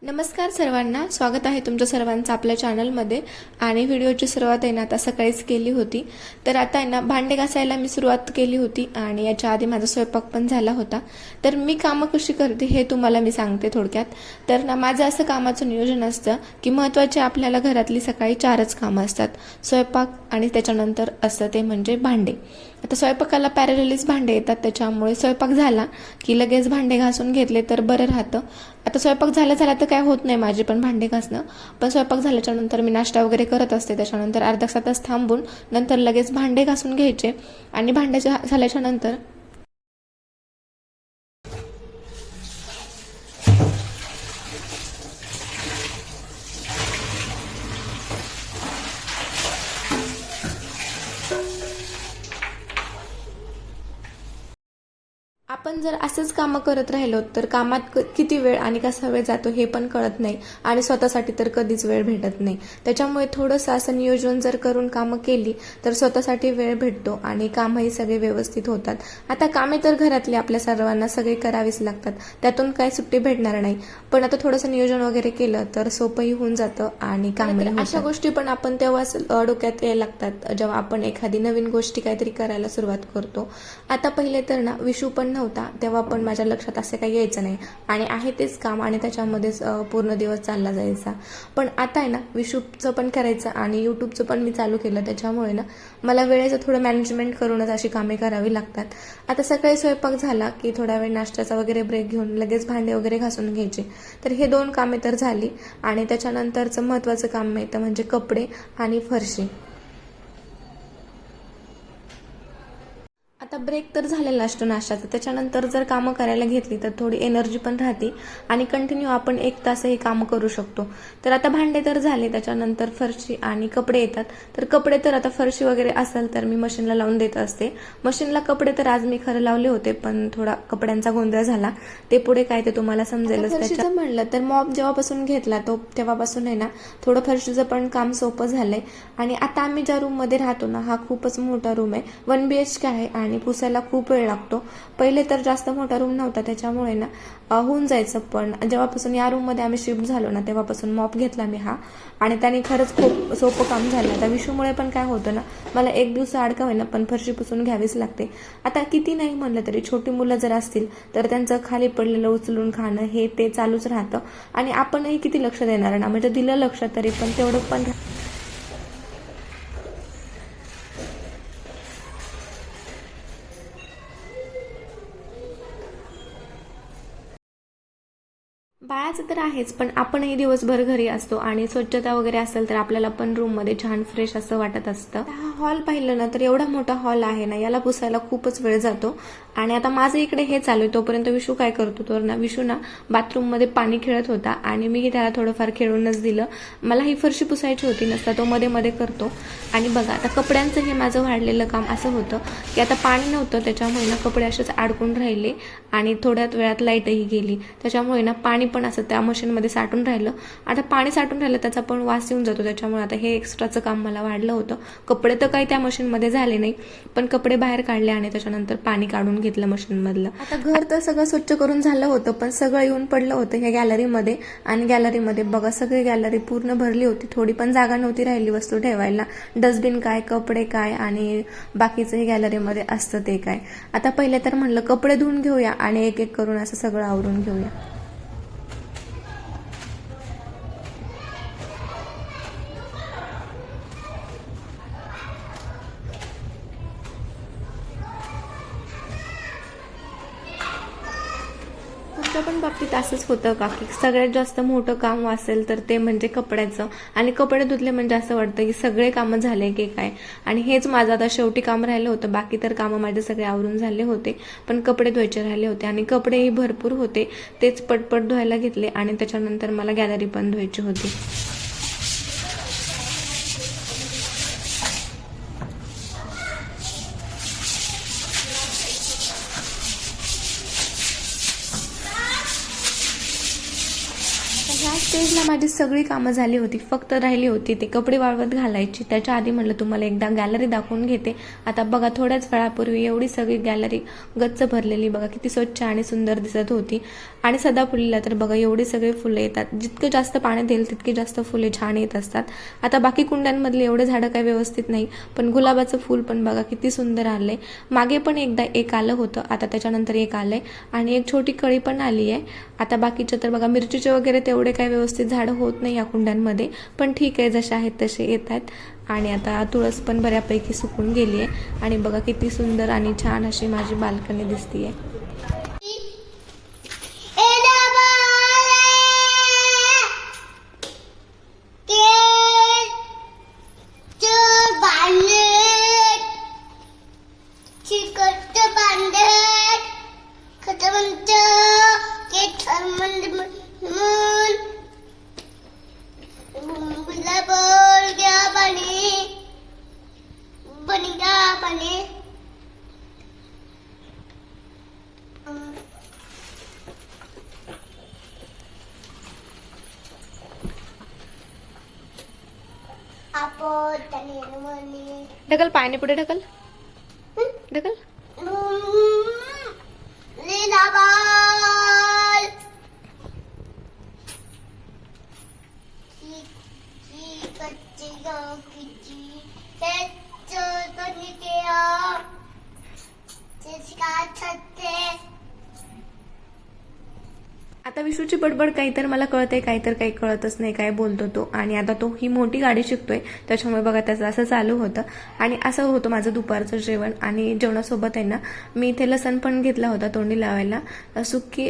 नमस्कार सर्वांना, स्वागत आहे तुमच्या सर्वांचं आपल्या चॅनलमध्ये. आणि व्हिडिओची सुरुवात आहे ना आता सकाळीच केली होती. तर आता आहे ना भांडे घासायला मी सुरुवात केली होती आणि याच्या आधी माझा स्वयंपाक पण झाला होता. तर मी कामं कशी करते हे तुम्हाला मी सांगते थोडक्यात. तर ना माझं असं कामाचं नियोजन असतं की महत्त्वाचे आपल्याला घरातली सकाळी 4च कामं असतात: स्वयंपाक आणि त्याच्यानंतर असतं ते म्हणजे भांडे. आता स्वयंपाकाला पॅरललीच भांडे येतात, त्याच्यामुळे स्वयंपाक झाला की लगेच भांडे घासून घेतले तर बरं राहतं. आता स्वयंपाक झाला तर काय होत नाही माझे पण भांडे घासणं, पण स्वयंपाक झाल्याच्या नंतर मी नाश्ता वगैरे करत असते. त्याच्यानंतर अर्धा तास थांबून नंतर लगेच भांडे घासून घ्यायचे आणि भांडे झाल्याच्या नंतर आपण जर असंच कामं करत राहिलो तर कामात किती वेळ आणि कसा वेळ जातो हे पण कळत नाही आणि स्वतःसाठी तर कधीच वेळ भेटत नाही. त्याच्यामुळे थोडंसं असं नियोजन जर करून कामं केली तर स्वतःसाठी वेळ भेटतो आणि कामही सगळे व्यवस्थित होतात. आता कामे तर घरातली आपल्या सर्वांना सगळे करावीच लागतात, त्यातून काही सुट्टी भेटणार नाही. पण आता थोडंसं नियोजन वगैरे केलं तर सोपंही होऊन जातं आणि कामही होतात. अशा गोष्टी पण आपण तेव्हाच डोक्यात यायला लागतात जेव्हा आपण एखादी नवीन गोष्टी काहीतरी करायला सुरुवात करतो. आता पहिले तर ना विशू पण नव्हता तेव्हा पण माझ्या लक्षात असं काही यायचं नाही आणि आहे तेच काम आणि त्याच्यामध्येच पूर्ण दिवस चालला जायचा. पण आता आहे ना विशूचं पण करायचं आणि यूट्यूबचं पण मी चालू केलं, त्याच्यामुळे ना मला वेळेचं थोडं मॅनेजमेंट करूनच अशी कामे करावी लागतात. आता सकाळी स्वयंपाक झाला की थोडा वेळ नाश्त्याचा वगैरे ब्रेक घेऊन लगेच भांडे वगैरे घासून घ्यायचे. तर हे 2 कामे तर झाली आणि त्याच्यानंतरचं महत्त्वाचं काम आहे म्हणजे कपडे आणि फरशी. आता ब्रेक तर झालेला असतो नाश्त्याचा, त्याच्यानंतर जर कामं करायला घेतली तर थोडी एनर्जी पण राहते आणि कंटिन्यू आपण 1 तास हे कामं करू शकतो. तर आता भांडे तर झाले, त्याच्यानंतर फरशी आणि कपडे येतात. तर कपडे तर आता फरशी वगैरे असेल तर मी मशीनला लावून देत असते. मशीनला कपडे तर आज मी खरं लावले होते, पण थोडा कपड्यांचा गोंधळ झाला. ते पुढे काय ते तुम्हाला समजेलच. फरशीचं म्हणलं तर मॉप जेव्हापासून घेतला तेव्हापासून आहे ना थोडं फरशीचं पण काम सोपं झालंय. आणि आता आम्ही ज्या रूममध्ये राहतो ना हा खूपच मोठा रूम आहे, 1 BHK आहे आणि पुसायला खूप वेळ लागतो. पहिले तर जास्त मोठा रूम नव्हता, त्याच्यामुळे ना होऊन जायचं. पण जेव्हापासून या रूममध्ये आम्ही शिफ्ट झालो ना तेव्हापासून मॉप घेतला मी हा आणि त्याने खरंच खूप सोपं काम झालं. आता विशूमुळे पण काय होतं ना, मला 1 दिवस आड का होईना पण फरशी पुसून घ्यावीच लागते. आता किती नाही म्हणलं तरी छोटी मुलं जर असतील तर त्यांचं खाली पडलेलं उचलून खाणं हे ते चालूच राहतं आणि आपणही किती लक्ष देणार ना, म्हणजे दिलं लक्ष तरी पण तेवढं पण बाळाचं तर आहेच, पण आपणही दिवसभर घरी असतो आणि स्वच्छता वगैरे असेल तर आपल्याला पण रूममध्ये छान फ्रेश असं वाटत असतं. हा हॉल पाहिलं ना तर एवढा मोठा हॉल आहे ना, याला पुसायला खूपच वेळ जातो. आणि आता माझं इकडे हे चालू आहे तोपर्यंत विशू काय करतो तर ना विशू ना बाथरूममध्ये पाणी खेळत होता आणि मी त्याला थोडंफार खेळूनच दिलं. मला ही फरशी पुसायची होती नसता तो मध्ये मध्ये करतो. आणि बघा आता कपड्यांचं हे माझं वाढलेलं काम असं होतं की आता पाणी नव्हतं, त्याच्यामुळे ना कपडे असेच अडकून राहिले आणि थोड्याच वेळात लाईटही गेली, त्याच्यामुळे ना पाणी पण असं त्या मशीनमध्ये साठून राहिलं. आता पाणी साठून राहिलं त्याचा पण वास येऊन जातो, त्याच्यामुळे आता हे एक्स्ट्राचं काम मला वाढलं होतं. कपडे तर काही त्या मशीनमध्ये झाले नाही, पण कपडे बाहेर काढले आणि त्याच्यानंतर पाणी काढून घेतलं मशीनमधलं. आता घर तर सगळं स्वच्छ करून झालं होतं, पण सगळं येऊन पडलं होतं ह्या गॅलरीमध्ये. आणि गॅलरीमध्ये बघा सगळी गॅलरी पूर्ण भरली होती, थोडी पण जागा नव्हती राहिली वस्तू ठेवायला. डस्टबिन काय, कपडे काय आणि बाकीचं हे गॅलरीमध्ये असतं ते काय. आता पहिले तर म्हणलं कपडे धुवून घेऊया आणि एक एक करून असं सगळं आवरून घेऊया. तुमच्या पण बाबतीत असंच होतं का की सगळ्यात जास्त मोठं काम असेल तर ते म्हणजे कपड्याचं, आणि कपडे धुतले म्हणजे असं वाटतं की सगळे कामं झाले की काय. आणि हेच माझं आता शेवटी काम राहिलं होतं, बाकी तर कामं माझे सगळे आवरून झाले होते, पण कपडे धुवायचे राहिले होते आणि कपडेही भरपूर होते, तेच पटपट धुवायला घेतले आणि त्याच्यानंतर मला गॅलरी पण धुवायची होती. ह्या स्टेजला माझी सगळी कामं झाली होती, फक्त राहिली होती ते कपडे वाळवत घालायची. त्याच्या आधी म्हटलं तुम्हाला एकदा गॅलरी दाखवून घेते. आता बघा थोड्याच वेळापूर्वी एवढी सगळी गॅलरी गच्च भरलेली, बघा किती स्वच्छ आणि सुंदर दिसत होती. आणि सदाफुलीला तर बघा एवढी सगळी फुलं येतात, जितकं जास्त पाणी देईल तितकी जास्त फुले छान येत असतात. आता बाकी कुंड्यांमधले एवढे झाडं काही व्यवस्थित नाही, पण गुलाबाचं फूल पण बघा किती सुंदर आलंय. मागे पण एकदा एक आलं होतं, आता त्याच्यानंतर एक आलंय आणि एक छोटी कळी पण आली आहे. आता बाकीच्या तर बघा मिरचीचे वगैरे तेवढे काही व्यवस्थित झाडं होत नाही या कुंड्यांमध्ये, पण ठीक आहे, जसे आहेत तसे येत आहेत. आणि आता तुळस पण बऱ्यापैकी सुकून गेली आहे आणि बघा किती सुंदर आणि छान अशी माझी बाल्कनी दिसतीये. ढकल पाणी पुढे ढकल ढकल. आता विशूची बडबड काही तर मला कळते, काही तर काही कळतच नाही काय बोलतो तो. आणि आता तो ही मोठी गाडी शिकतोय, त्याच्यामुळे बघा त्याचं असं चालू होतं. आणि असं होतं माझं दुपारचं जेवण. आणि जेवणासोबत आहे ना मी इथे लसण पण घेतला होता तोंडी लावायला. सुकी